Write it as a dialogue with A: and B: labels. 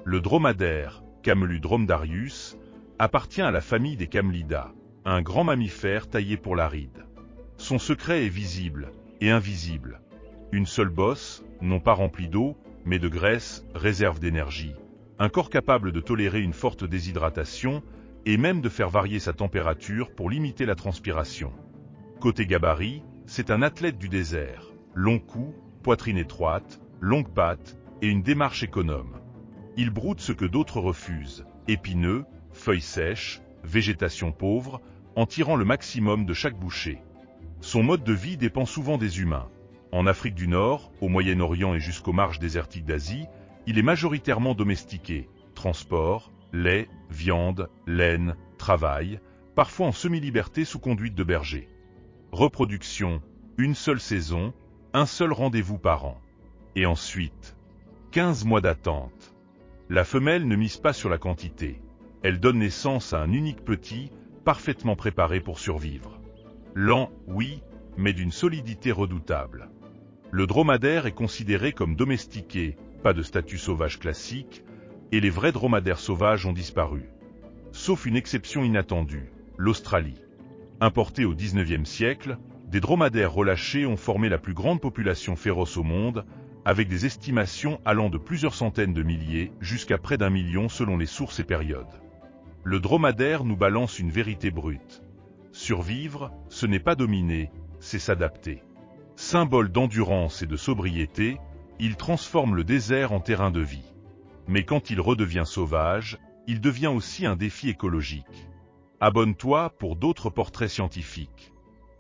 A: Le dromadaire, Camelus dromedarius, appartient à la famille des camelidae, un grand mammifère taillé pour la ride. Son secret est visible et invisible. Une seule bosse, non pas remplie d'eau, mais de graisse, réserve d'énergie. Un corps capable de tolérer une forte déshydratation et même de faire varier sa température pour limiter la transpiration. Côté gabarit, c'est un athlète du désert. Long cou, poitrine étroite, longues pattes et une démarche économe. Il broute ce que d'autres refusent, épineux, feuilles sèches, végétation pauvre, en tirant le maximum de chaque bouchée. Son mode de vie dépend souvent des humains. En Afrique du Nord, au Moyen-Orient et jusqu'aux marges désertiques d'Asie, il est majoritairement domestiqué. Transport, lait, viande, laine, travail, parfois en semi-liberté sous conduite de berger. Reproduction, une seule saison, un seul rendez-vous par an. Et ensuite, 15 mois d'attente. La femelle ne mise pas sur la quantité. Elle donne naissance à un unique petit, parfaitement préparé pour survivre. Lent, oui, mais d'une solidité redoutable. Le dromadaire est considéré comme domestiqué, pas de statut sauvage classique, et les vrais dromadaires sauvages ont disparu. Sauf une exception inattendue, l'Australie. Importés au XIXe siècle, des dromadaires relâchés ont formé la plus grande population féroce au monde, avec des estimations allant de plusieurs centaines de milliers jusqu'à près d'1 million selon les sources et périodes. Le dromadaire nous balance une vérité brute. Survivre, ce n'est pas dominer, c'est s'adapter. Symbole d'endurance et de sobriété, il transforme le désert en terrain de vie. Mais quand il redevient sauvage, il devient aussi un défi écologique. Abonne-toi pour d'autres portraits scientifiques.